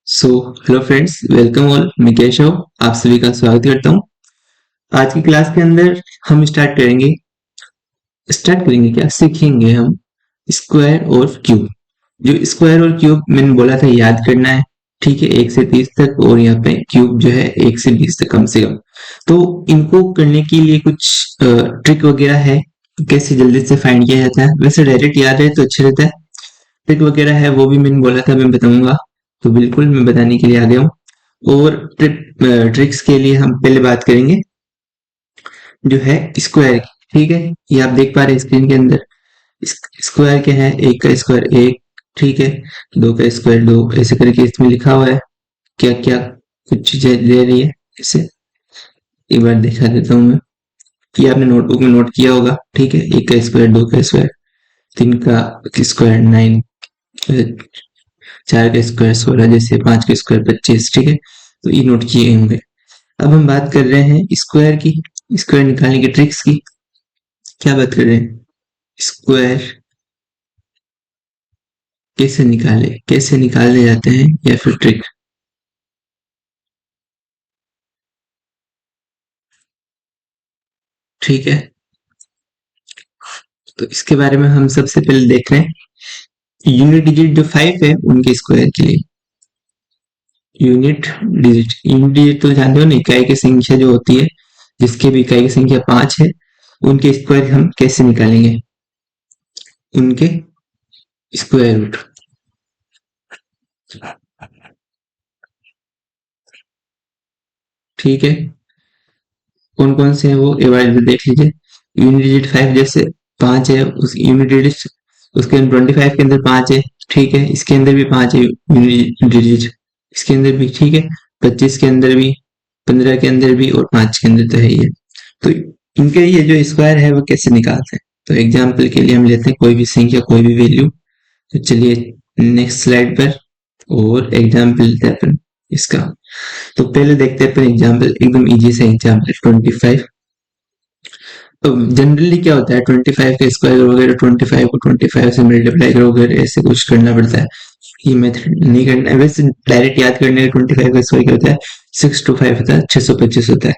So hello friends, welcome all. मैं केशव आप सभी का स्वागत करता हूँ। आज की क्लास के अंदर हम स्टार्ट करेंगे क्या सीखेंगे हम स्क्वायर और क्यूब। जो स्क्वायर और क्यूब मैंने बोला था याद करना है, ठीक है, 1 से 30 तक, और यहाँ पे क्यूब जो है 1 से 20 तक कम से कम। तो इनको करने के लिए कुछ ट्रिक वगैरह है, कैसे जल्दी से फाइंड किया जाता है। वैसे डायरेक्ट याद रहे तो अच्छा रहता है, ट्रिक वगैरह है वो भी मैंने बोला था मैं बताऊंगा, तो बिल्कुल मैं बताने के लिए आ गया हूँ। और ट्रिक्स के लिए हम पहले बात करेंगे जो है स्क्वायर की, ठीक है। ये आप देख पा रहे हैं स्क्रीन के अंदर। स्क्वायर क्या है, एक का स्क्वायर एक, ठीक है, दो का स्क्वायर दो, ऐसे करके इसमें लिखा हुआ है क्या क्या कुछ चीजें ले रही है। इसे एक बार दिखा देता हूँ मैं। ये आपने नोटबुक में नोट किया होगा, ठीक है। एक का स्क्वायर, दो का स्क्वायर, तीन का स्क्वायर 9, चार का स्क्वायर 16, जैसे पांच का स्क्वायर 25, ठीक है। तो ये नोट किए होंगे। अब हम बात कर रहे हैं स्क्वायर की, स्क्वायर निकालने की ट्रिक्स की। क्या बात कर रहे हैं, स्क्वायर कैसे निकाले जाते हैं, या फिर ट्रिक, ठीक है। तो इसके बारे में हम सबसे पहले देख रहे हैं यूनिट डिजिट जो 5 है उनके स्क्वायर के लिए। यूनिट डिजिट तो जानते हो ना, इकाई की संख्या जो होती है, जिसके भी इकाई की संख्या 5 है, उनके स्क्वायर हम कैसे निकालेंगे, उनके स्क्वायर रूट, ठीक है। कौन कौन से हैं वो एक बार इधर देख लीजिए। यूनिट डिजिट 5 जैसे 5 है, उस यूनिट डिजिट उसके अंदर 25 के अंदर 5 है, ठीक है। इसके अंदर भी 5 है यूनिट डिजिट, इसके अंदर भी, ठीक है। 25 के अंदर भी, 15 के अंदर भी, और 5 के अंदर तो है ही है। तो इनके ये जो स्क्वायर है वो कैसे निकालते हैं, तो एग्जाम्पल के लिए हम लेते हैं कोई भी संख्या, कोई भी वैल्यू। तो चलिए नेक्स्ट स्लाइड पर, और एग्जाम्पल लेते हैं अपन इसका। तो पहले देखते हैं अपन एग्जाम्पल, एकदम इजी से एग्जाम्पल 25। तो जनरली क्या होता है, 25 का स्क्वायर वगैरह 25 को 25 से मल्टीप्लाई करोगे, ऐसे कुछ करना पड़ता है। ये मेथड नहीं करना है, वैसे डायरेक्ट याद करने का 25 का स्क्वायर क्या होता है, 625 होता है, 625 होता है।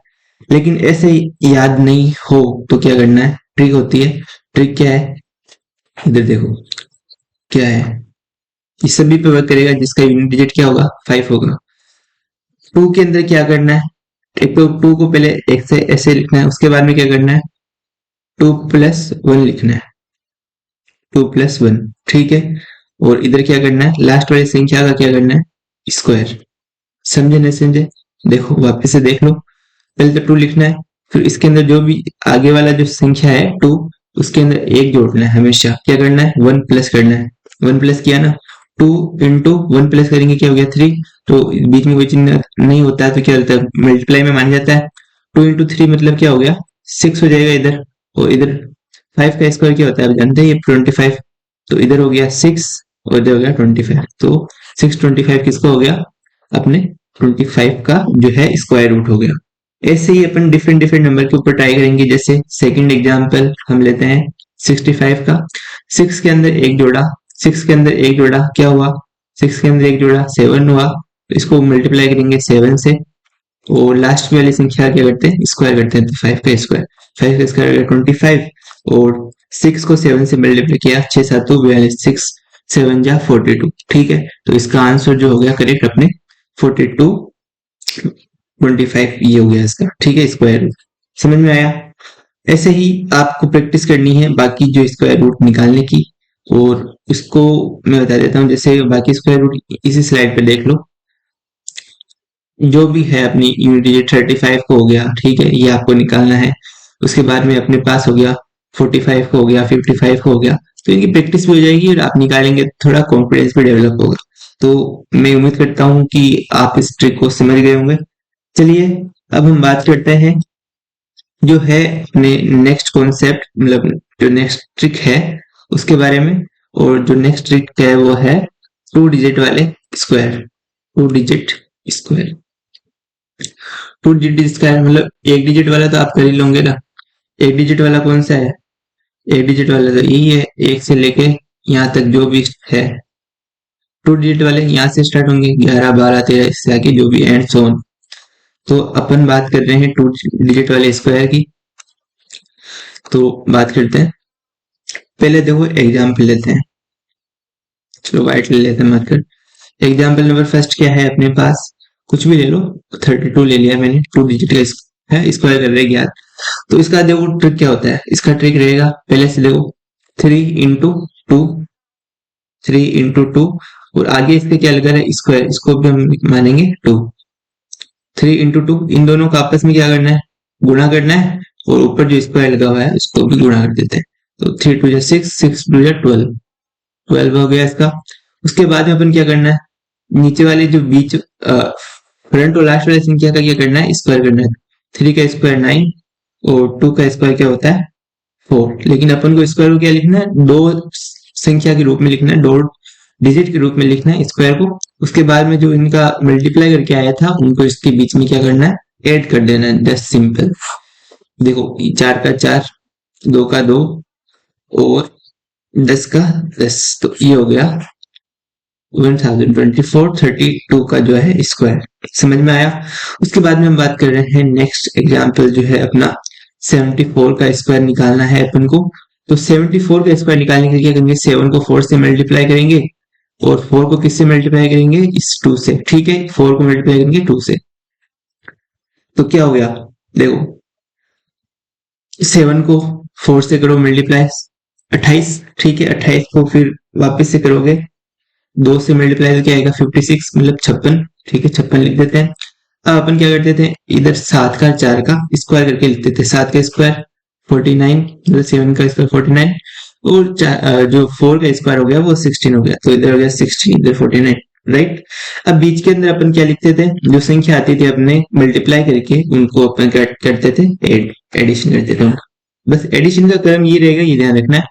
लेकिन ऐसे याद नहीं हो तो क्या करना है, ट्रिक होती है। ट्रिक क्या है, इधर देखो क्या है। इस सभी पे वर्क करेगा जिसका यूनिट डिजिट क्या होगा, 5 होगा। टू के अंदर क्या करना है, एक तो टू को पहले एक से ऐसे लिखना है, उसके बाद में क्या करना है, 2+1 लिखना है, 2+1, ठीक है। और इधर क्या करना है, लास्ट वाली संख्या का क्या करना है, स्क्वायर। समझे नहीं समझे, देखो वापस से देख लो। पहले तो 2 लिखना है, फिर इसके अंदर जो भी आगे वाला जो संख्या है 2, उसके अंदर एक जोड़ना है हमेशा। क्या करना है, 1 प्लस करना है। 1 प्लस किया ना, 2 इंटू 1 प्लस करेंगे क्या हो गया, 3। तो बीच में कोई चिन्ह नहीं होता है तो क्या होता है, मल्टीप्लाई में मान जाता है। 2 इंटू 3 मतलब क्या हो गया, 6 हो जाएगा इधर। और इधर 5 का स्क्वायर क्या होता है, आप जानते हैं, ये 25। तो इधर हो गया 6, और इधर हो गया 25। तो 625 किसका हो गया, अपने 25 का जो है स्क्वायर रूट हो गया। ऐसे ही अपन डिफरेंट डिफरेंट नंबर के ऊपर ट्राई करेंगे। जैसे सेकंड एग्जांपल हम लेते हैं 65 का। 6 के अंदर एक जोड़ा, 6 के अंदर एक जोड़ा क्या हुआ, 6 के अंदर एक जोड़ा 7 हुआ। तो इसको मल्टीप्लाई करेंगे 7 से, और लास्ट वाली संख्या क्या करते हैं, स्क्वायर करते हैं। तो 5 का स्क्वायर, 5 का स्क्वायर 25, और 6 को 7 से मल्टीप्लाई किया, 6 7 42, 6 7 जा 42, ठीक है। तो इसका आंसर जो हो गया करेक्ट अपने 42, 25 ये हो गया इसका, ठीक है, स्क्वायर रूट। समझ में आया। ऐसे ही आपको प्रैक्टिस करनी है बाकी जो स्क्वायर रूट निकालने की, और उसको मैं बता देता हूँ। जैसे बाकी स्क्वायर रूट इसी स्लाइड पे देख लो। जो भी है अपनी यूनिट डिजिट 35 को हो गया, ठीक है, ये आपको निकालना है। उसके बाद में अपने पास हो गया 45 को हो गया, 55 को हो गया। तो इनकी प्रैक्टिस भी हो जाएगी और आप निकालेंगे, थोड़ा कॉन्फिडेंस भी डेवलप होगा। तो मैं उम्मीद करता हूँ कि आप इस ट्रिक को समझ गए होंगे। चलिए अब हम बात करते हैं जो है अपने नेक्स्ट कॉन्सेप्ट, मतलब जो नेक्स्ट ट्रिक है उसके बारे में। और जो नेक्स्ट ट्रिक है वो है 2 डिजिट वाले square. 2 digit square, 2 digit square मतलब एक डिजिट वाला तो आप कर ही लोगे ना। एक डिजिट वाला कौन सा है, एक डिजिट वाला तो यही है, एक से लेके यहाँ तक जो भी है, टू डिजिट वाले यहाँ से स्टार्ट होंगे, 11 12 13 इससे आगे जो भी एंड सो ऑन। तो अपन बात कर रहे हैं टू डिजिट वाले स्क्वायर की, तो बात करते हैं। पहले देखो एग्जाम्पल लेते हैं, चलो वाइट ले लेते हैं मार्कर। एग्जाम्पल नंबर फर्स्ट क्या है अपने पास, कुछ भी ले लो, 32 ले लिया मैंने, टू डिजिट का है, स्क्वायर कर रहे 11। तो इसका देखो ट्रिक क्या होता है, इसका ट्रिक रहेगा पहले से देखो 3 × 2, 3 × 2 और आगे इसके क्या लगा है स्क्वायर, इसको भी हम मानेंगे 2। 3 × 2 इन दोनों का आपस में क्या करना है, गुणा करना है, और ऊपर जो स्क्वायर लगा हुआ है उसको भी गुणा कर देते हैं। तो 3 2 6, 6 2 12, 12 हो गया इसका। उसके बाद में अपन क्या करना है, नीचे वाले जो बीच फ्रंट और लास्ट वाली संख्या का क्या करना है, स्क्वायर करना है। 3 का स्क्वायर 9 और 2 का स्क्वायर क्या होता है 4। लेकिन अपन को स्क्वायर को क्या लिखना है, दो संख्या के रूप में लिखना है, दो डिजिट के रूप में लिखना है स्क्वायर को। उसके बाद में जो इनका मल्टीप्लाई करके आया था उनको इसके बीच में क्या करना है, ऐड कर देना है, जस्ट सिंपल। देखो 4 का 4, 2 का 2 और 10 का 10, तो ये हो गया 1024 32 का जो है स्क्वायर। समझ में आया। उसके बाद में हम बात कर रहे हैं नेक्स्ट एग्जांपल जो है अपना 74 का स्क्वायर निकालना है अपन को। तो 74 का स्क्वायर निकालने के लिए क्या करेंगे, 7 को 4 से मल्टीप्लाई करेंगे और 4 को किससे मल्टीप्लाई करेंगे, इस 2 से। ठीक है, 4 को मल्टीप्लाई करेंगे 2 से, तो क्या हो गया, देखो 7 को 4 से करो मल्टीप्लाई 28। ठीक है, 28 को फिर वापस से करोगे 2 से मल्टीप्लाई तो क्या आएगा 56, मतलब 56। ठीक है, 56 लिख देते हैं। अब अपन क्या करते थे, इधर 7 का 4 का स्क्वायर करके लिखते थे। 7 का स्क्वायर 49, मतलब 7 का स्क्वायर 49 और जो 4 का स्क्वायर हो गया वो 16 हो गया, तो इधर हो गया 16, इधर 49, राइट। अब बीच के अंदर अपन क्या लिखते थे, जो संख्या आती थी अपने मल्टीप्लाई करके उनको अपन करते थे एडिशन करते थे उनको। बस एडिशन का क्रम ये रहेगा, ये ध्यान रखना है।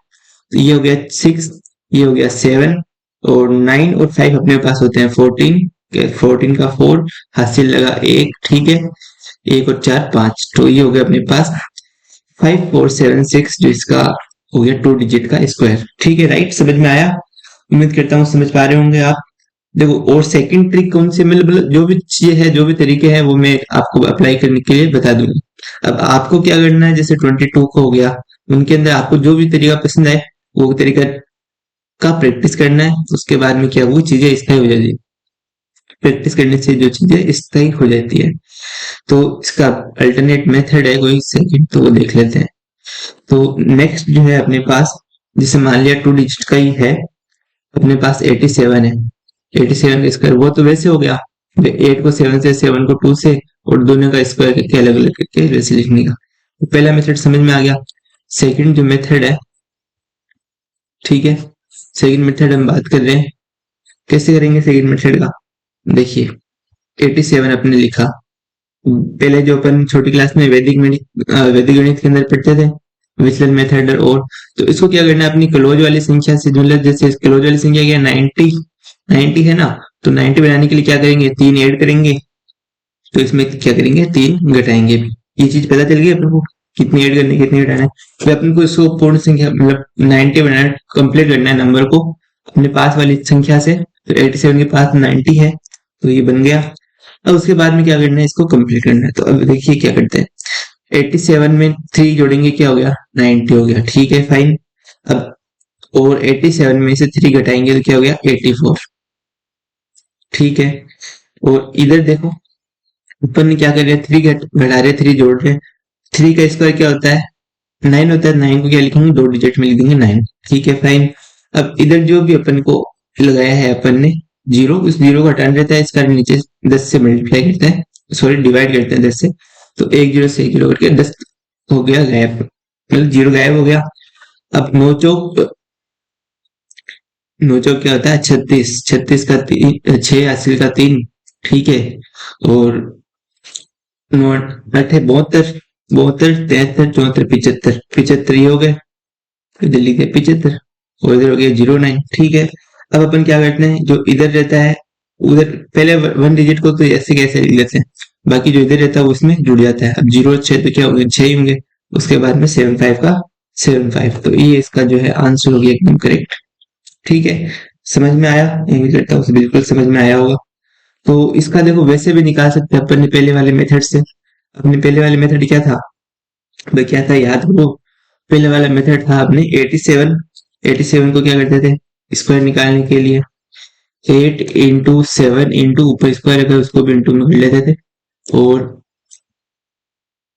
तो ये हो गया 6, ये हो गया 7 और 9 और 5 अपने पास होते हैं 14। 14 का 4 हासिल लगा 1। ठीक है, 1 और 4 5, तो ये हो गया अपने पास 5476, जो इसका हो गया टू डिजिट का स्क्वायर। ठीक है, राइट, समझ में आया, उम्मीद करता हूँ समझ पा रहे होंगे आप। देखो और सेकंड ट्रिक कौन से, मतलब जो भी चीजें है, जो भी तरीके हैं वो मैं आपको अप्लाई करने के लिए बता दूंगा। अब आपको क्या करना है, जैसे 22 को हो गया, उनके अंदर आपको जो भी तरीका पसंद आए वो तरीका का प्रैक्टिस करना है। उसके बाद में क्या वो चीजें स्थायी हो जाती है, प्रैक्टिस करने से जो चीजें स्थायी हो जाती है। तो इसका अल्टरनेट मेथड है कोई सेकंड, तो वो देख लेते हैं। तो नेक्स्ट जो है अपने पास, जैसे मान लिया टू डिजिट का ही है, अपने पास 87 है। 87 का स्क्वायर वो तो वैसे हो गया 8 को 7 से, 7 को 2 से और दोनों का स्क्वायर करके अलग अलग करके वैसे लिखने का। तो पहला मेथड समझ में आ गया। सेकंड जो मेथड है, ठीक है, सेकंड मेथड हम बात कर रहे हैं कैसे करेंगे सेकंड मेथड का। देखिए 87 अपने लिखा, पहले जो अपन छोटी क्लास में वैदिक गणित के अंदर पढ़ते थे विचलन मेथड, और तो इसको क्या करना है, अपनी क्लोज वाली संख्या से, मतलब जैसे क्लोज वाली संख्या क्या 90 है ना, तो 90 बनाने के लिए क्या करेंगे, 3 ऐड करेंगे, तो इसमें क्या करेंगे 3 घटाएंगे। ये चीज पता चल गई अपन को, कितनी ऐड करनी कितनी घटाना है। फिर अपन को इसको पूर्ण संख्या मतलब 90 बनाना, कंप्लीट करना है नंबर को अपने पास वाली संख्या से। तो 87 के पास 90 है, तो ये बन गया। अब उसके बाद में क्या करना है, इसको कंप्लीट करना है। तो अब देखिए क्या करते हैं, 87 में 3 जोड़ेंगे, क्या हो गया 90 हो गया। ठीक है, फाइन। अब और 87 में से 3 घटाएंगे तो क्या हो गया 84। ठीक है, और इधर देखो ऊपर में क्या कर रहे हैं, 3 घटा रहे, 3 जोड़ रहे। 3 का स्क्वायर क्या होता है 9 होता है, 9 को क्या लिखेंगे 2 डिजिट में लिख देंगे 9। ठीक है, फाइन। अब इधर जो भी अपन को लगाया है अपन ने जीरो, उस जीरो को हटाना रहता है, इसका नीचे 10 से मल्टीप्लाई करते हैं, सॉरी डिवाइड करते हैं 10 से, तो 1 0 से 1 0 करके 10 हो गया गायब, मतलब जीरो गायब हो गया। अब नोचोक क्या होता है 36, 36 का 6 हासिल का 3। ठीक है, और 8 है 72, 72 73 74 75, 75 ये हो गए, इधर लिखे 75 और इधर हो गया 09। ठीक है, अब अपन क्या करते हैं, जो इधर रहता है उधर पहले 1 डिजिट को तो ऐसे कैसे लिख लेते हैं, बाकी जो इधर रहता है उसमें जुड़ जाता है। अब 0 6 तो क्या होंगे 6 ही होंगे, उसके बाद में 75 का 75, तो ये इसका जो है आंसर हो गया एकदम करेक्ट। ठीक है, समझ में आया? उम्मीद करता हूँ बिल्कुल समझ में आया होगा। तो इसका देखो वैसे भी निकाल सकते हैं अपन ने पहले वाले मेथड से। अपने पहले वाले मेथड क्या था? भाई क्या था याद करो। पहले वाला मेथड था अपने 87। 87 को क्या करते थे स्क्वायर निकालने के लिए? 8 into 7 इंटू ऊपर स्क्वायर अगर उसको भी इंटू में कर लेते थे। और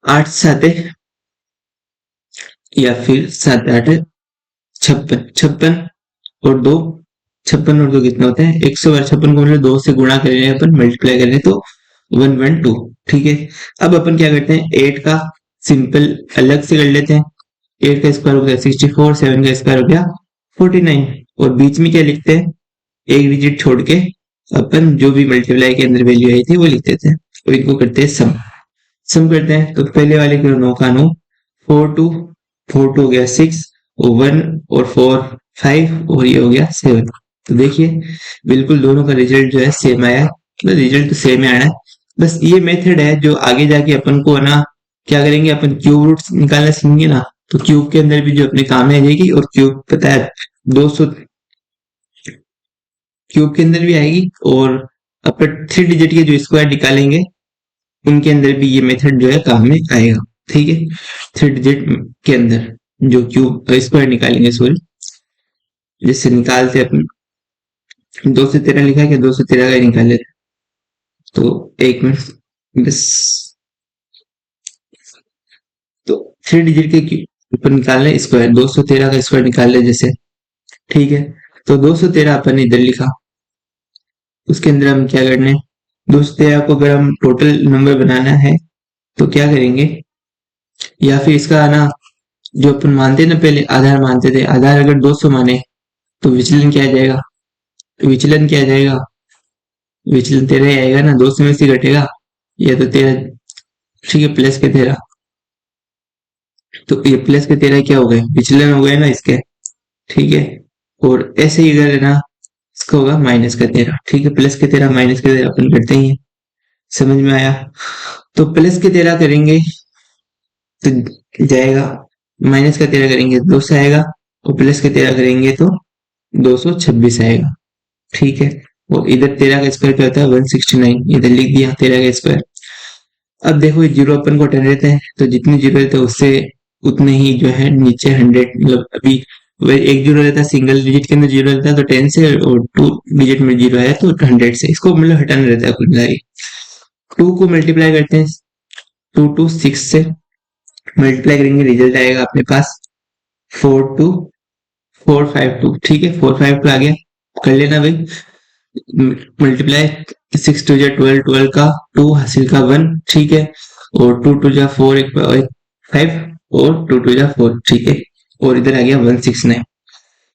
8 साते या फिर 7 8 56 56 और 2 56 और 2 कितना होता है 156 को मतलब 2 से गुणा कर रहे हैं अपन मल्टीप्लाई कर रहे हैं तो 112। ठीक है। अब अपन क्या करते हैं 8 का सिंपल अलग से कर लेते हैं। 8 का स्क्वायर हो गया 64, 7 का स्क्वायर हो गया 49 और बीच में क्या लिखते हैं एक डिजिट छोड़ के अपन जो भी मल्टीप्लाई के अंदर वैल्यू आई थी वो लिख देते हैं और इनको करते हैं सम। सम करते हैं तो पहले वाले के 9 का 9, 4 2 हो गया 6 और 1 और 4 5 और ये हो गया 7। तो देखिए बिल्कुल दोनों का रिजल्ट जो है सेम आया है। मतलब रिजल्ट तो सेम आना है। बस ये मेथड है जो आगे जाके अपन को है ना क्या करेंगे अपन क्यूब रूट्स निकालना सीखेंगे ना तो क्यूब के अंदर भी जो अपने काम में आ जाएगी और क्यूब पता है 200 क्यूब के अंदर भी आएगी और अपन 3 डिजिट के जो स्क्वायर निकालेंगे उनके अंदर भी ये मेथड जो है काम में आएगा। ठीक है। 3 डिजिट के अंदर जो क्यूब स्क्वायर निकालेंगे सॉरी जिससे निकालते अपन 213 लिखा है क्या 213 का ही निकाल लेते तो एक मिनट बस। तो 3 डिजिट के ऊपर निकालना है स्क्वायर 213 का स्क्वायर निकाल ले जैसे। ठीक है। तो 213 अपन ने इधर लिखा उसके अंदर हम क्या करना है 213 को अगर हम टोटल नंबर बनाना है तो क्या करेंगे या फिर इसका ना जो अपन मानते ना पहले आधार मानते थे आधार अगर 200 माने तो विचलन क्या आ जाएगा? विचलन क्या आ जाएगा? विचलन 13 ही आएगा ना 200 में से घटेगा या तो 13। ठीक है प्लस के 13 तो ये प्लस के 13 क्या हो गए विचलन हो गए ना इसके। ठीक है। और ऐसे ही अगर है ना इसका होगा माइनस का 13। ठीक है प्लस के 13 माइनस के 13 अपन करते ही है। समझ में आया? तो प्लस के 13 करेंगे तो जाएगा माइनस का 13 करेंगे 200 आएगा और प्लस के 13 करेंगे तो 226 आएगा। ठीक है। और इधर 13 का स्क्वायर क्या होता है 169 इधर लिख दिया 13 का स्क्वायर। अब देखो जीरो अपन को हटाने रहते हैं तो जितने जीरो रहते हैं उससे उतने ही जो है नीचे 100 मतलब अभी एक जीरो रहता है सिंगल डिजिट के अंदर जीरो रहता है तो 10 से और 2 डिजिट में जीरो है तो 100 से इसको मतलब हटाना रहता है कुल मिला के। 2 को मल्टीप्लाई करते हैं 2 टू 6 से मल्टीप्लाई करेंगे रिजल्ट आएगा अपने पास 42452। ठीक है 452 आ गया कर लेना भाई मल्टीप्लाई 6 टू जा 12 12 का 2 हासिल का 1। ठीक है। और 2 टू जा 4 एक 5 और 2 टू जा 4। ठीक है। और इधर आ गया 169।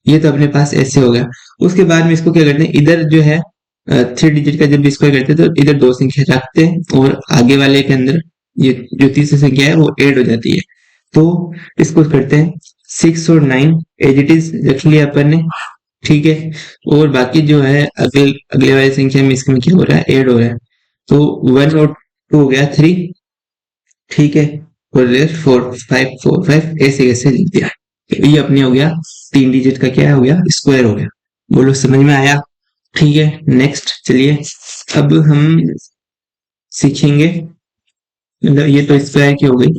ये तो अपने पास ऐसे हो गया। उसके बाद में इसको क्या करते हैं इधर जो है 3 डिजिट का जब भी स्क्वायर करते हैं तो इधर 2 संख्या रखते हैं और आगे वाले के अंदर ये जो तीसरी संख्या है वो ऐड हो जाती है। तो इसको करते हैं 6 और 9 एज इट इज रख लिया अपन ने। ठीक है। और बाकी जो है अगले अगले वाली संख्या में इसमें क्या हो रहा है ऐड हो रहा है तो 1 और 2 हो गया 3। ठीक है। और 4 5 4 5 ऐसे कैसे लिख दिया। ये अपने हो गया 3 डिजिट का क्या हो गया स्क्वायर हो गया। बोलो समझ में आया? ठीक है नेक्स्ट चलिए अब हम सीखेंगे मतलब ये तो स्क्वायर की हो गई।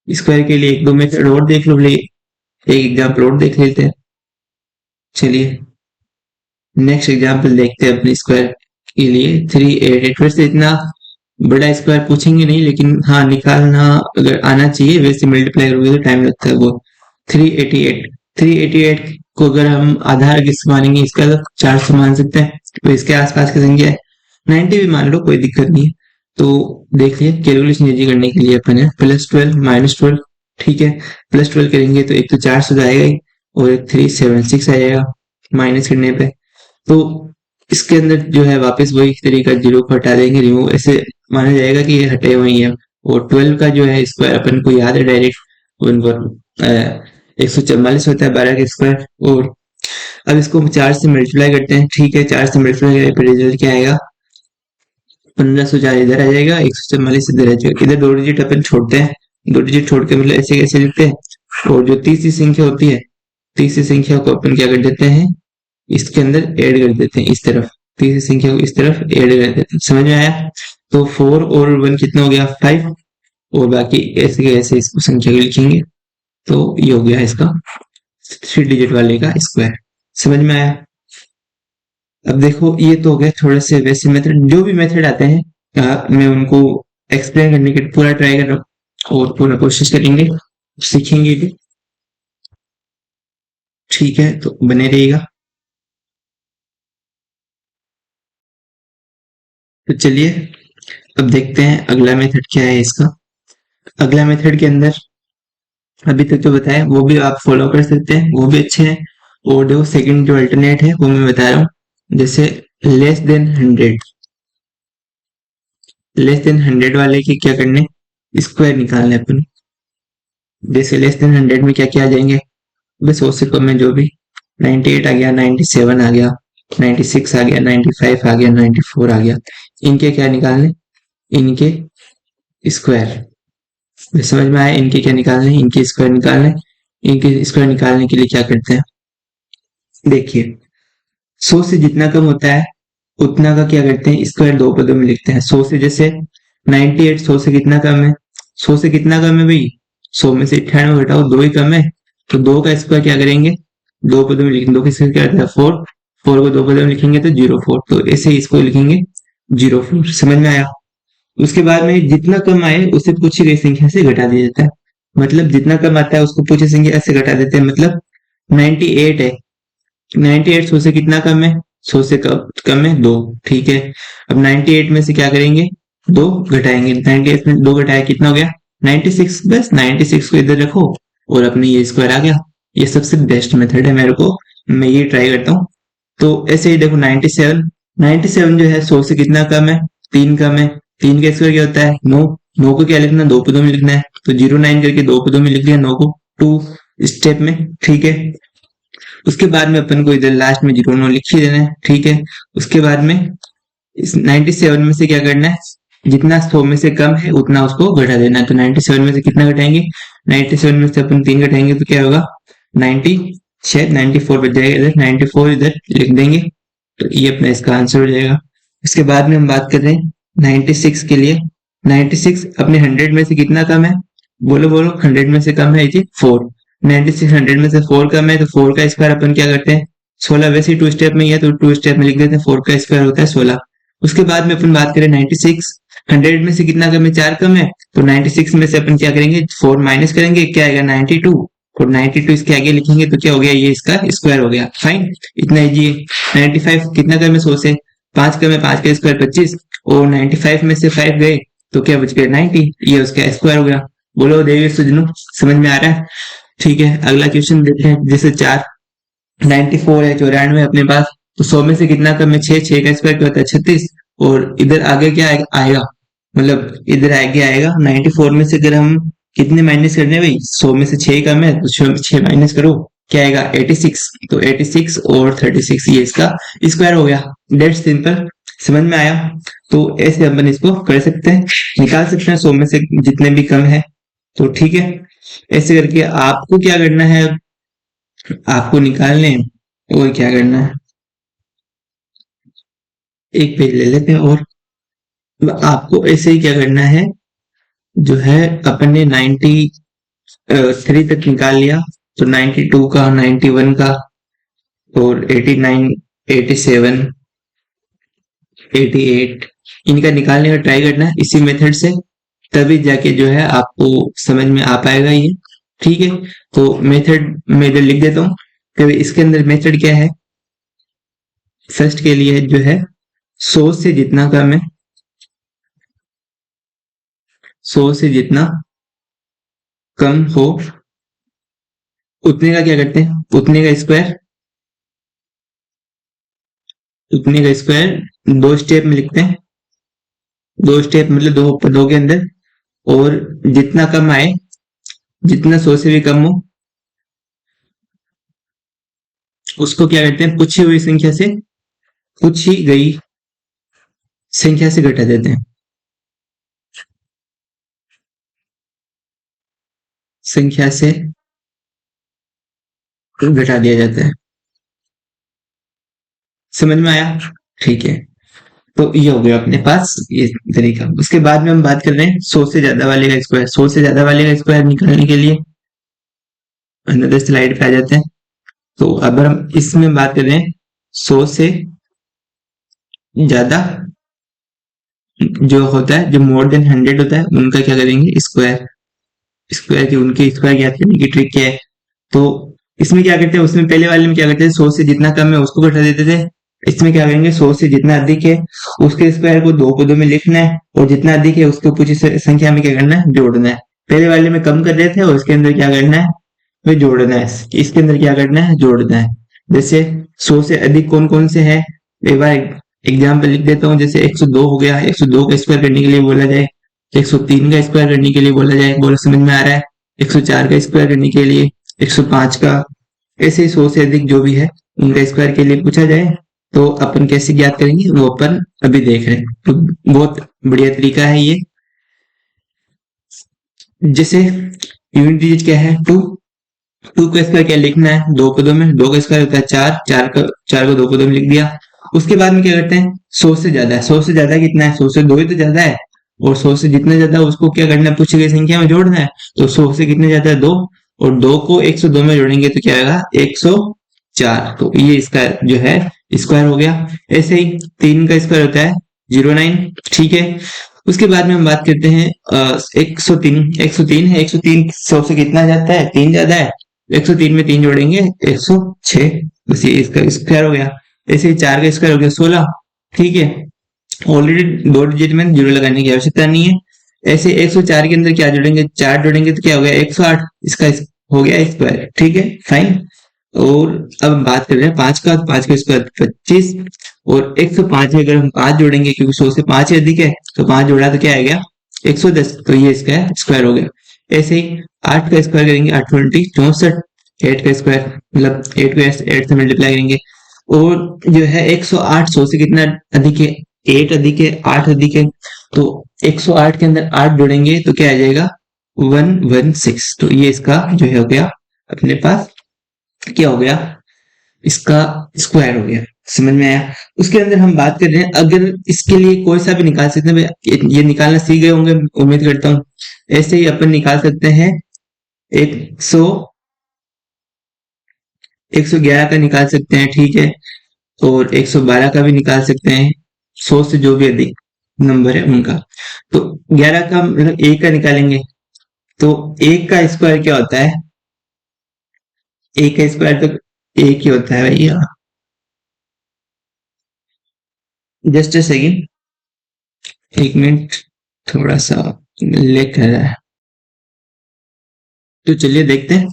स्क्वायर के लिए एक दो मेथड और देख लो एक एग्जाम्पल और देख लेते हैं। चलिए नेक्स्ट एग्जाम्पल देखते हैं अपने स्क्वायर के लिए 388। वैसे इतना बड़ा स्क्वायर पूछेंगे नहीं लेकिन हाँ निकालना अगर आना चाहिए वैसे मल्टीप्लाई करोगे तो टाइम लगता है वो 388। 388 को अगर हम आधार किस मानेंगे इसका तो 400 मान सकते हैं तो इसके आसपास की संख्या है 90 भी मान लो कोई दिक्कत नहीं है। तो देखिए कैलकुलेशन इजी करने के लिए अपन है +12 -12। ठीक है। +12 करेंगे तो एक तो 400 तो आएगा ही और एक 376 आएगा माइनस करने पे। तो इसके अंदर जो है वापस वही तरीका जीरो को हटा देंगे रिमूव ऐसे माना जाएगा कि ये हटे हुए ही है। और 12 का जो है स्क्वायर अपन को याद है डायरेक्ट उनको 144 होता है 12 का स्क्वायर। और अब इसको 4 से मल्टीप्लाई करते हैं। ठीक है 4 से मल्टीप्लाई करने पर रिजल्ट क्या आएगा 1504 इधर आ जाएगा 144 इधर आ जाएगा। इधर 2 डिजिट अपन छोड़ते हैं 2 डिजिट छोड़ के मतलब ऐसे कैसे लिखते हैं। और जो तीसरी संख्या होती है तीसरी संख्या को अपन क्या कर देते हैं इसके अंदर ऐड कर देते हैं इस तरफ, तीसरी संख्या को इस तरफ ऐड कर देते हैं। समझ में आया? तो 4 और 1 कितना हो गया 5, और बाकी ऐसे के ऐसे इस संख्या को लिखेंगे। तो ये हो गया इसका 3 डिजिट वाले का स्क्वायर। समझ में आया? अब देखो ये तो हो गया थोड़े से वैसे मेथड, जो भी मेथड आते हैं मैं उनको एक्सप्लेन करने की पूरा ट्राई कर रहा हूँ और पूरा कोशिश करेंगे, सीखेंगे भी। ठीक है, तो बने रहिएगा। तो चलिए अब देखते हैं अगला मेथड क्या है इसका। अगला मेथड के अंदर अभी तक जो बताया वो भी आप फॉलो कर सकते हैं, वो भी अच्छे हैं। और जो सेकंड जो अल्टरनेट है वो मैं बता रहा हूँ, जैसे लेस देन 100, लेस देन 100 वाले के क्या करने, स्क्वायर निकालने अपन। जैसे लेस देन 100 में क्या क्या आ जाएंगे, बस 100 से कम में जो भी 98 आ गया, 97 आ गया, 96 आ गया, 95 आ गया, 94 आ गया, इनके क्या निकालने, इनके स्क्वायर। समझ में आया? इनके क्या निकालने, इनके स्क्वायर निकालने। इनके स्क्वायर निकालने के लिए क्या करते हैं, देखिए 100 से जितना कम होता है उतना का क्या करते हैं, स्क्वायर दो पदों में लिखते हैं। 100 से जैसे 98 100 से कितना कम है, 100 से कितना कम है भाई, 100 में से 98 घटाओ, दो ही कम है। तो दो का स्क्वायर क्या करेंगे, दो पदों में लिखेंगे। दो का स्क्वायर क्या होता है 4, 4 को दो पदों में लिखेंगे तो 04, तो ऐसे ही इसको लिखेंगे 04। समझ में आया? उसके बाद में जितना कम आए उसे पूछी गई संख्या से घटा दिया जाता है। मतलब जितना कम आता है उसको पूछी संख्या से घटा देते हैं। मतलब 98 है, 98 100 से कितना कम है, 100 से कम है दो। ठीक है, अब 98 में से क्या करेंगे, दो घटाएंगे। 98 में दो घटाया कितना हो गया 96। बस 96 को इधर रखो और अपने ये स्क्वायर आ गया। ये सबसे बेस्ट मेथड है मेरे को, मैं ये ट्राई करता हूँ। तो ऐसे ही देखो 97, 97 जो है 100 से कितना कम है, तीन कम है। तीन का स्क्वायर क्या होता है 9, 9 को क्या लिखना, दो पदों में लिखना है। तो 09 करके दो पदों में लिख लिया 9 को, टू स्टेप में। ठीक है, उसके बाद में अपन को इधर लास्ट में 09 लिख ही देना है। ठीक है, उसके बाद में इस 97 में से क्या करना है, जितना 100 में से कम है उतना उसको घटा देना है। तो 97 में से कितना घटाएंगे, 97 में से अपन 3 घटाएंगे तो क्या होगा 90, शायद 94 बच जाएगा, इधर 94 इधर लिख देंगे। तो ये अपना इसका आंसर हो जाएगा। इसके बाद में हम बात कर रहे हैं 96 के लिए। 96 अपने 100 में से कितना कम है, बोलो बोलो, 100 में से कम है जी 4। 96 100 में से 4 कम है तो 4 का स्क्वायर अपन क्या करते हैं 16। वैसे ही टू स्टेप में ही है तो टू स्टेप में लिख देते हैं, 4 का स्क्वायर होता है 16। उसके बाद में अपन बात करें 96, 100 में से कितना कम है, 4 कम है। तो 96 में से अपन क्या करेंगे 4 माइनस करेंगे, क्या आएगा 92। और 92 इसके आगे लिखेंगे तो क्या हो गया, ये इसका स्क्वायर हो गया। फाइन, इतना इजी है। 95 कितना कम है 100 से, 5 कम है, 5 का स्क्वायर 25, और 95 में से 5 गए तो क्या बच गया 90, ये उसका स्क्वायर हो गया। बोलो देवी सुजनू, समझ में आ रहा है? ठीक है, अगला क्वेश्चन देखते हैं। जैसे 4, 94 है, 94 अपने पास, तो 100 में से कितना कम है 6, 6 का स्क्वायर क्या होता है 36। और इधर आगे क्या आएगा, मतलब इधर आगे आएगा 94 में से अगर हम कितने माइनस करने हैं भाई, 100 में से 6 कम है तो 6 माइनस करो, क्या आएगा 86। तो 86 और 36 ये इसका स्क्वायर हो गया। डेट सिंपल, समझ में आया? तो ऐसे अपन इसको कर सकते हैं, निकाल सकते हैं 100 में से जितने भी कम है। तो ठीक है, ऐसे करके आपको क्या करना है, आपको निकालने हैं और क्या करना है, एक पेज ले लेते हैं और आपको ऐसे ही क्या करना है, जो है अपन ने 93 तक निकाल लिया, तो 92 का, 91 का, और 89, 87, 88 इनका निकालने का ट्राई करना है इसी मेथड से। तभी जाके जो है आपको समझ में आ पाएगा ये। ठीक है, तो मेथड मैं इधर लिख देता हूँ। तो इसके अंदर मेथड क्या है, फर्स्ट के लिए जो है 100 से जितना कम है, 100 से जितना कम हो उतने का क्या करते हैं, उतने का स्क्वायर, उतने का स्क्वायर दो स्टेप में लिखते हैं। दो स्टेप मतलब दो दो के अंदर, और जितना कम आए, जितना 100 से भी कम हो उसको क्या करते हैं, पूछी हुई संख्या से, पूछी गई संख्या से घटा देते हैं, संख्या से घटा दिया जाता है। समझ में आया? ठीक है, तो ये हो गया अपने पास ये तरीका। उसके बाद में हम बात कर रहे हैं 100 से ज्यादा वाले का स्क्वायर। 100 से ज्यादा वाले का स्क्वायर निकालने के लिए अनदर स्लाइड पे आ जाते हैं। तो अब हम इसमें बात कर रहे हैं 100 से ज्यादा जो होता है, जो मोर देन 100 होता है, उनका क्या करेंगे, स्क्वायर। स्क्वायर की उनके स्क्वायर ज्ञात करने की ट्रिक क्या है? तो इसमें क्या करते हैं, उसमें पहले वाले में क्या करते हैं, 100 से जितना कम है उसको घटा देते थे। इसमें क्या करेंगे, 100 से जितना अधिक है उसके स्क्वायर को दो पदों में लिखना है, और जितना अधिक है उसको कुछ संख्या में क्या करना है, जोड़ना है। पहले वाले में कम कर रहे थे और इसके अंदर क्या करना है, वे जोड़ना है। इसके अंदर क्या करना है, जोड़ना है। जैसे 100 से अधिक कौन कौन से हैं, एक बार एग्जाम्पल लिख देता हूँ। जैसे 102 हो गया, 102 का स्क्वायर करने के लिए बोला जाए, 103 का स्क्वायर करने के लिए बोला जाए, बोलो समझ में आ रहा है? 104 का स्क्वायर करने के लिए, 105 का, ऐसे ही 100 से अधिक जो भी है उनका स्क्वायर के लिए पूछा जाए तो अपन कैसे ज्ञात करेंगे वो अपन अभी देख रहे हैं। तो बहुत बढ़िया तरीका है ये। जैसे यूनिट डिजिट क्या है, 2। 2 का स्क्वायर क्या लिखना है, दो पदों में। 2 का स्क्वायर होता है 4, 4 को दो पदों में लिख दिया। उसके बाद में क्या करते हैं, 100 से ज्यादा है। 100 से ज्यादा कितना है, 100 से 2 ही तो ज्यादा है, और 100 से जितना ज्यादा उसको क्या करना है, पूछी गई संख्या में जोड़ना है। तो 100 से कितने ज्यादा है, 2, और 2 को 102 में जोड़ेंगे तो क्या आएगा, 104। तो ये इसका जो है स्क्वायर हो गया। ऐसे ही 3 का स्क्वायर होता है 09। ठीक है, उसके बाद में हम बात करते हैं 103। 103 है, 103 100 से कितना जाता है, 3 ज्यादा है। 103 में 3 जोड़ेंगे 106, बस ये इसका स्क्वायर हो गया। ऐसे ही 4 का स्क्वायर हो गया 16। ठीक है, ऑलरेडी दो डिजिट में जीरो लगाने की आवश्यकता नहीं है। ऐसे 104 के अंदर क्या जोड़ेंगे, 4 जोड़ेंगे तो क्या हो गया, 108। इसका हो गया स्क्वायर। ठीक है, फाइन। और अब हम बात कर रहे हैं 5 का। 5 का स्क्वायर 25, और 105 में अगर हम 5 जोड़ेंगे, क्योंकि 100 से 5 ही अधिक है, तो 5 जोड़ा तो क्या आ गया, 110। तो ये इसका स्क्वायर हो गया। ऐसे ही 8 का स्क्वायर करेंगे, 8 20 64। 8 का स्क्वायर मतलब 8 को 8 से मल्टीप्लाई करेंगे, और जो है 108 100 से कितना अधिक है, 8 अधिक है, 8 अधिक है। तो 108 के अंदर 8 जोड़ेंगे तो क्या आ जाएगा, 116। तो ये इसका जो है हो गया अपने पास, क्या हो गया, इसका स्क्वायर हो गया। समझ में आया? उसके अंदर हम बात कर रहे हैं, अगर इसके लिए कोई सा भी निकाल सकते हैं, ये निकालना सीख गए होंगे उम्मीद करता हूँ। ऐसे ही अपन निकाल सकते हैं 100 111 का निकाल सकते हैं। ठीक है, और 112 का भी निकाल सकते हैं, 100 से जो भी अधिक नंबर है उनका। तो 11 का मतलब 1 का निकालेंगे, तो 1 का स्क्वायर क्या होता है, 1 का स्क्वायर तो 1 ही होता है भैया। जस्ट अ सेकेंड, 1 मिनट, थोड़ा सा लेट कर रहा है। तो चलिए देखते हैं।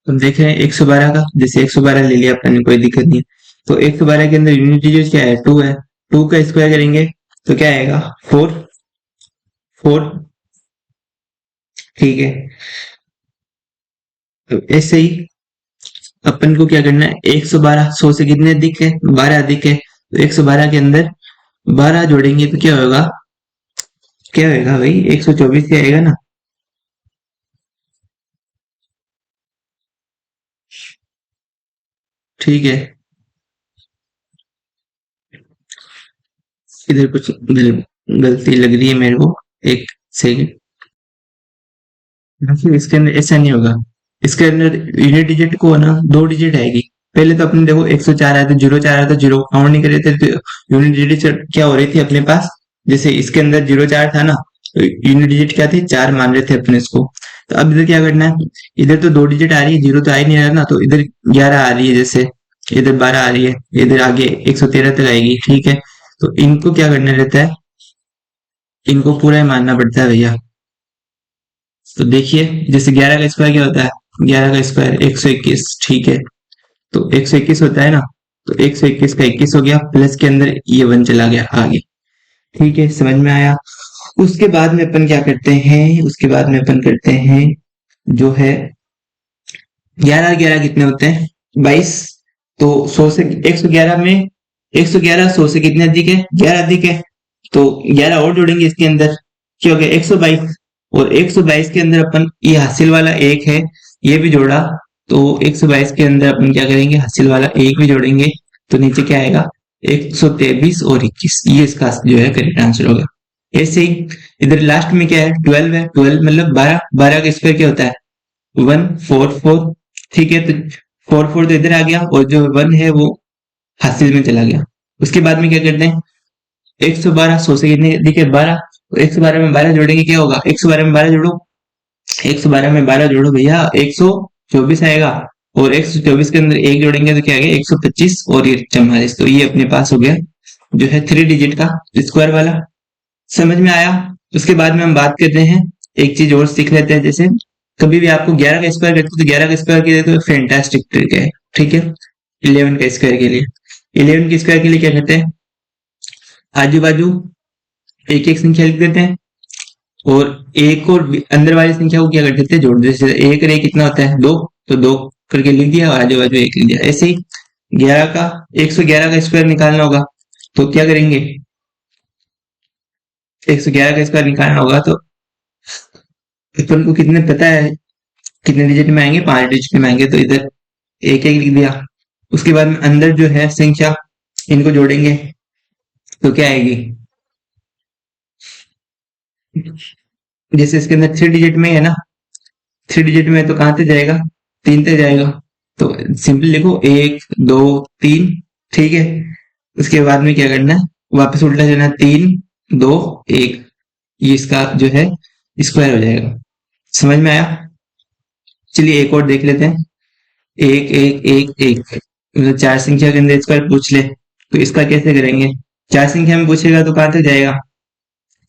हम देख रहे हैं 112 का, जैसे 112 ले लिया अपने, कोई दिक्कत नहीं है। तो 112 के अंदर यूनिट डिजिट क्या है, 2 है। 2 का स्क्वायर करेंगे तो क्या आएगा, 4। 4। ठीक है, तो ऐसे ही अपन को क्या करना है, 112 100 से कितने अधिक है, 12 अधिक है। तो 112 के अंदर 12 जोड़ेंगे तो क्या होगा, क्या होगा भाई, 124 ही आएगा ना। ठीक है, इधर कुछ गलती लग रही है मेरे को, एक सेकंड। देखिए इसके अंदर ऐसा नहीं होगा। इसके अंदर यूनिट डिजिट को ना 2 डिजिट आएगी। पहले तो अपने देखो 104 आया था, 04 आया था, 0 काउंट नहीं करे थे, तो यूनिट डिजिट क्या हो रही थी अपने पास, जैसे इसके अंदर 04 था ना, तो यूनिट डिजिट क्या थी, 4 मान रहे थे अपने इसको। तो अब इधर क्या करना है, इधर तो 2 डिजिट आ रही है, 0 तो आ ही नहीं रहा ना, तो इधर 11 आ रही है, जैसे इधर 12 आ रही है, इधर आगे 113 तक आएगी। ठीक है, तो इनको क्या करना रहता है, इनको पूरा ही मानना पड़ता है भैया। तो देखिए, जैसे 11 का स्क्वायर क्या होता है, 11 का स्क्वायर 121। ठीक है, तो 121 होता है ना, तो 121 का 21 हो गया, प्लस के अंदर ये 1 चला गया आगे। ठीक है, समझ में आया? उसके बाद में अपन क्या करते हैं, उसके बाद में अपन करते हैं जो है 11 11 कितने होते हैं, 22। तो 100 से 111 में 111 100 से कितने अधिक है, 11 अधिक है। तो 11 और जोड़ेंगे इसके अंदर, क्या हो गया, 122। और 122 के अंदर अपन ये हासिल वाला 1 है, ये भी जोड़ा, तो 122 के अंदर अपन क्या करेंगे, हासिल वाला एक भी जोड़ेंगे तो नीचे क्या आएगा, 123 और 21, ये इसका जो है करेक्ट आंसर होगा। ऐसे ही इधर लास्ट में क्या है, 12 है, 12 मतलब 12, 12 का स्क्वायर क्या होता है, 144, ठीक है। तो 44 तो इधर आ गया और जो 1 है वो हासिल में चला गया। उसके बाद में क्या करते हैं, 112 100 से कितने देखिए 12, तो 112 में 12 जोड़ेंगे क्या होगा, 112 में 12 जोड़ो, 112 में 12 जोड़ो भैया 124 आएगा, और 124 के अंदर एक जोड़ेंगे तो क्या आएगा 125 और ये 44, तो ये अपने पास हो गया जो है 3 डिजिट का स्क्वायर वाला। समझ में आया। उसके बाद में हम बात करते हैं, एक चीज और सीख लेते हैं, जैसे कभी भी आपको 11 का स्क्वायर करते तो 11 का स्क्वायर के लिए तो फैंटास्टिक ट्रिक है, ठीक है। 11 का स्क्वायर के लिए, 11 के स्क्वायर के लिए क्या करते हैं, आजू बाजू एक एक संख्या लिख देते हैं और एक और अंदर वाली संख्या को क्या कर देते हैं, जोड़ देते हैं। एक और एक कितना होता है, 2, तो 2 करके लिख दिया और आजू बाजू एक लिख दिया। ऐसे ही 11 का 111 का स्क्वायर निकालना होगा तो क्या करेंगे, 111 का स्क्वायर निकालना होगा तो अपन को कितने पता है, कितने डिजिट में आएंगे, 5 डिजिट में आएंगे, तो इधर एक एक लिख दिया। उसके बाद में अंदर जो है संख्या इनको जोड़ेंगे तो क्या आएगी, जैसे इसके अंदर 3 डिजिट में है ना, 3 डिजिट में तो कहां से जाएगा, 3 से जाएगा, तो सिंपल लिखो 1 2 3, ठीक है। उसके बाद में क्या करना है, वापस उल्टा जाना, 3 2 1, ये इसका जो है स्क्वायर हो जाएगा। समझ में आया। चलिए एक और देख लेते हैं, 1 1 1 1, मतलब 4 संख्या के अंदर स्क्वायर पूछ ले तो इसका कैसे करेंगे, 4 संख्या में पूछेगा तो कहां तक जाएगा,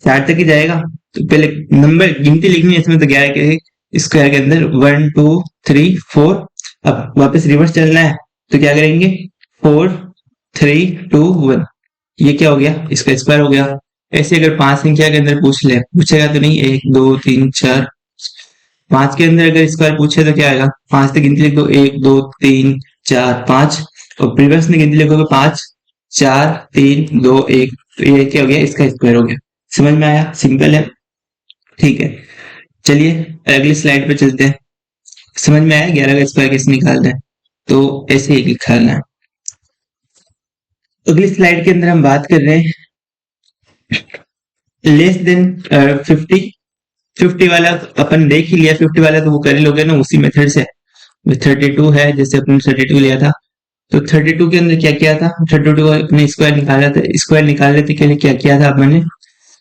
4 तक ही जाएगा। तो पहले नंबर गिनती लिखनी है इसमें, तो 11 के स्क्वायर के अंदर 1 2 3 4, अब वापस रिवर्स चलना है तो क्या करेंगे, 4 3 2 1, ये क्या हो गया, इसका स्क्वायर हो गया। ऐसे अगर 5 संख्या के अंदर पूछेगा तो नहीं, 1 2 3 4, 5 के अंदर अगर स्क्वायर पूछे तो क्या आएगा, 5 तक गिनती लिख दो, 1 2 3 4 5, और प्रीवियस में गिनती लिखोगे 5 4 3 2 1, तो ये क्या हो गया, इसका स्क्वायर हो गया। समझ में आया, सिंपल है, ठीक है। चलिए अगली स्लाइड पे चलते हैं। समझ में आया 11 का स्क्वायर कैसे निकालना है, तो ऐसे ही निकालना है। अगली स्लाइड के अंदर हम बात कर रहे हैं लेस देन 50, 50 वाला अपन देख ही लिया, 50 वाला तो वो कर ही लोगे ना उसी मेथड से। 32 है, जैसे अपन 32 लिया था, तो 32 के अंदर क्या किया था, 32 को अपने स्क्वायर निकाला था, स्क्वायर निकालने के लिए क्या किया था अपने,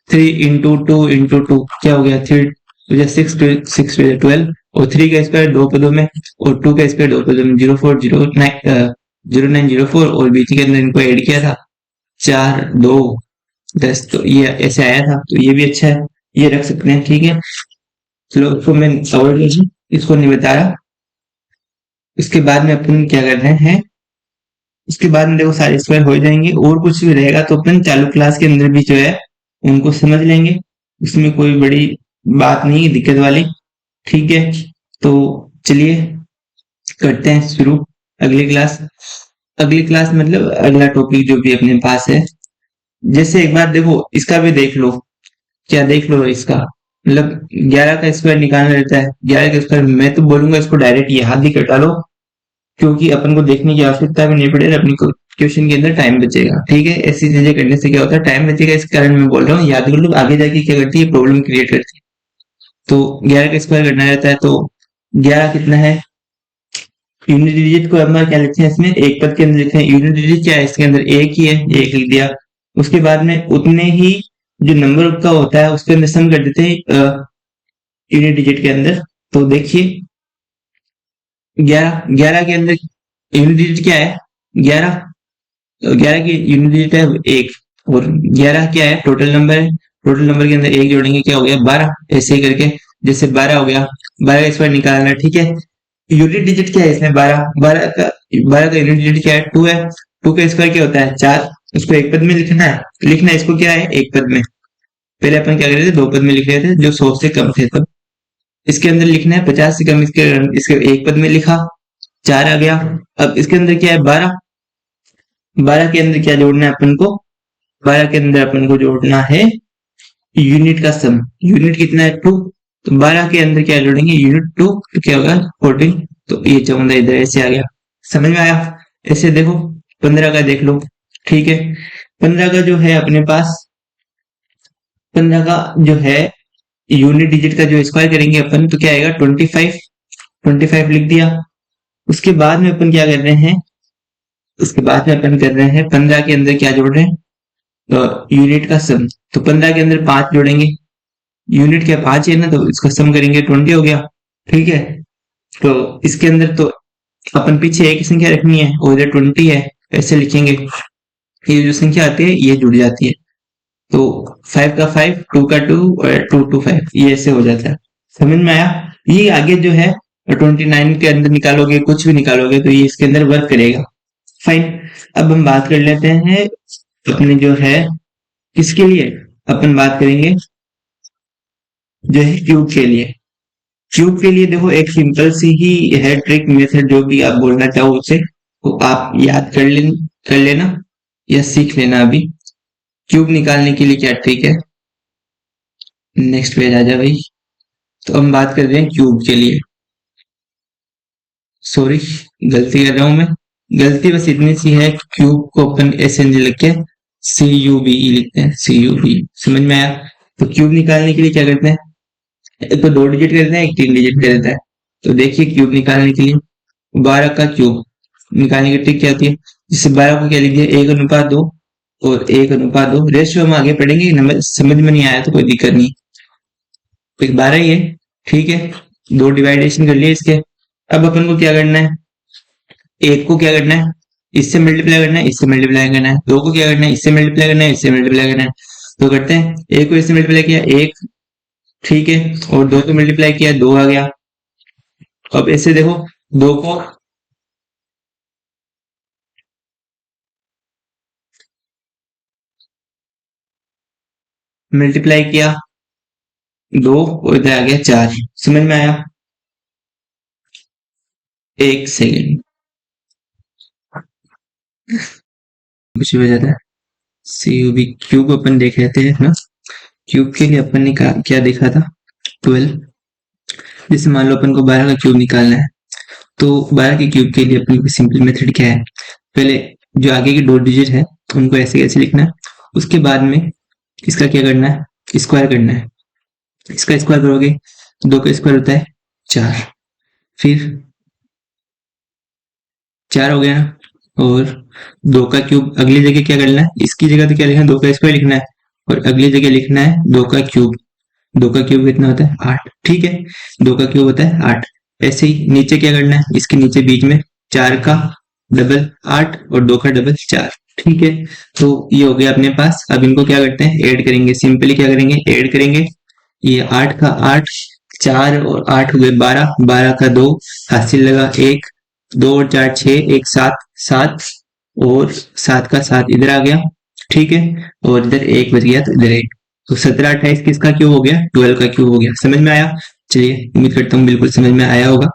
3 इंटू 2 इंटू 2 क्या हो गया, 3 6 6 12, और 3 का स्क्वायर 2 पदों में और 2 का स्क्वायर 2 पदों में, 0904, और बीच के अंदर इनको ऐड किया था 4 2 10, तो ये ऐसे आया था, तो ये भी अच्छा है, ये रख सकते हैं, ठीक है। चलो इसको मैं अवॉइड कर दूं, इसको नहीं बताया। उसके बाद में अपन क्या कर रहे हैं, उसके बाद में देखो सारे स्क्वायर हो जाएंगे, और कुछ भी रहेगा तो अपन चालू क्लास के अंदर भी जो है उनको समझ लेंगे, उसमें कोई बड़ी बात नहीं है दिक्कत वाली, ठीक है। तो चलिए करते हैं शुरू अगली क्लास। अगली क्लास मतलब अगला टॉपिक जो भी अपने पास है, जैसे एक बार देखो इसका भी देख लो, क्या देख लो इसका, मतलब 11 का स्क्वायर निकालना रहता है, 11 का स्क्वायर मैं तो बोलूंगा इसको डायरेक्ट याद ही कटा लो, क्योंकि अपन को देखने की आवश्यकता भी नहीं पड़ेगी, अपनी को क्वेश्चन के अंदर टाइम बचेगा, ठीक है। ऐसी चीजें करने से क्या होता है, टाइम बचेगा, इस कारण मैं बोल रहा हूँ याद कर लो, आगे जाके क्या करती है, प्रॉब्लम क्रिएट करती है। तो 11 का स्क्वायर करना रहता है, तो 11 कितना है, यूनिट डिजिट को हम क्या लिखते हैं, इसमें एक पद के अंदर लिखते हैं, यूनिट डिजिट क्या है, इसके अंदर एक ही है, एक लिख दिया। उसके बाद में उतने ही जो नंबर का होता है उसके अंदर सम कर देते हैं यूनिट डिजिट के अंदर। तो देखिए 11, 11 के अंदर यूनिट डिजिट क्या है, 11, 11 की यूनिट डिजिट है 1, और 11 क्या है, टोटल नंबर है, टोटल नंबर के अंदर एक जोड़ेंगे क्या हो गया, 12, ऐसे ही करके जैसे 12 हो गया, 12 का स्क्वायर निकालना, ठीक है। यूनिट डिजिट क्या है इसमें, 12, 12 का यूनिट डिजिट क्या है, 2 है, 2 का स्क्वायर क्या होता है 4, उसको एक पद में लिखना है, इसको क्या है एक पद में, पहले अपन क्या कर रहे थे, दो पद में लिख रहे थे जो 100 से कम थे, तब इसके अंदर लिखना है 50 से कम, इसके एक पद में लिखा, 4 आ गया। अब इसके अंदर क्या है 12, 12 के अंदर क्या जोड़ना है अपन को, 12 के अंदर अपन को जोड़ना है यूनिट का सम, यूनिट कितना है 2, तो 12 के अंदर क्या जोड़ेंगे यूनिट 2, तो क्या होगा 14, तो ये 14 इधर ऐसे आ गया। समझ में आया? ऐसे देखो 15 का देख लो। ठीक है, 15 का जो है अपने पास, 15 का जो है यूनिट डिजिट का जो स्क्वायर करेंगे अपन तो क्या आएगा 25। 25 लिख दिया। उसके बाद में अपन क्या कर रहे हैं, उसके बाद में अपन कर रहे हैं 15 के अंदर क्या जोड़ रहे हैं, तो यूनिट का सम। तो 15 के अंदर 5 जोड़ेंगे, यूनिट क्या 5 है ना, तो इसका सम करेंगे 20 हो गया। ठीक है, तो इसके अंदर तो अपन पीछे एक संख्या रखनी है और इधर 20 है, ऐसे लिखेंगे। ये जो संख्या आती है ये जुड़ जाती है। तो 5 का 5, 2 का 2 और 2 to 5 ये ऐसे हो जाता है। समझ में आया? ये आगे जो है 29 के अंदर निकालोगे, कुछ भी निकालोगे तो ये इसके अंदर वर्क करेगा। फाइन। अब हम बात कर लेते हैं अपने जो है किसके लिए, अपन बात करेंगे जो है क्यूब के लिए। क्यूब के लिए देखो एक सिंपल सी ही है ट्रिक मेथड, जो भी आप बोलना चाहो उसे तो आप याद कर लेना या सीख लेना। अभी क्यूब निकालने के लिए क्या ट्रिक है, नेक्स्ट पेज आ जा भाई। तो हम बात कर रहे हैं क्यूब के लिए। सॉरी, गलती कर रहा हूं मैं। गलती बस इतनी सी है, क्यूब को अपन ऐसे नहीं लिख के CUBE लिखते हैं, CUBE। समझ में आया? तो क्यूब निकालने के लिए क्या करते हैं, एक तो 2 डिजिट करते हैं, एक 3 डिजिट कर देता है। तो देखिए क्यूब निकालने के लिए 12 का क्यूब निकालने की ट्रिक क्या होती है, जिससे 12 को क्या लिख दिया 1:2 और 1:2। रेशियो हम आगे पढ़ेंगे, नंबर समझ में नहीं आया तो कोई दिक्कत नहीं। तो 12 ही है। ठीक है, 2 डिवाइडेशन कर लिए इसके। अब अपन को क्या करना है, एक को क्या करना है इससे मल्टीप्लाई करना है, इससे मल्टीप्लाई करना है। 2 को क्या करना है इससे मल्टीप्लाई करना है, इससे मल्टीप्लाई करना है। तो करते हैं, एक को इससे मल्टीप्लाई किया 1, ठीक है, और 2 को मल्टीप्लाई किया 2 आ गया। अब ऐसे देखो 2 को मल्टीप्लाई किया 2 और इधर आ गया 4। समझ में आया? एक सेकेंड, कुछ भी हो जाता है। CUB क्यूब अपन देख रहे थे ना, क्यूब के लिए अपन ने क्या देखा था 12। जैसे मान लो अपन को 12 का क्यूब निकालना है, तो 12 के क्यूब के लिए अपन की सिंपल मेथड क्या है, पहले जो आगे की 2 डिजिट है उनको ऐसे कैसे लिखना है, उसके बाद में इसका क्या करना है स्क्वायर करना है। इसका स्क्वायर करोगे 2 का स्क्वायर होता है 4, फिर 4 हो गया। और 2 का क्यूब अगली जगह क्या करना है, इसकी जगह तो क्या लिखना है 2 का स्क्वायर लिखना है, और अगली जगह लिखना है 2 का क्यूब। 2 का क्यूब कितना होता है 8। ठीक है, 2 का क्यूब होता है 8। ऐसे ही नीचे क्या करना है, इसके नीचे बीच में 4 का डबल 8 और 2 का डबल 4। ठीक है, तो ये हो गया अपने पास। अब इनको क्या करते हैं ऐड करेंगे, सिंपली क्या करेंगे ऐड करेंगे। ये 8 का 8, 4 और 8 हो गए 12, 12 का 2, हासिल लगा 1, 2 और 4 6, 1 7, 7 और 7 का 7 इधर आ गया। ठीक है, और इधर 1 बच गया तो इधर 1। तो 17 28 किसका क्यूब हो गया 12 का क्यूब हो गया। समझ में आया? चलिए उम्मीद करता हूँ बिल्कुल समझ में आया होगा।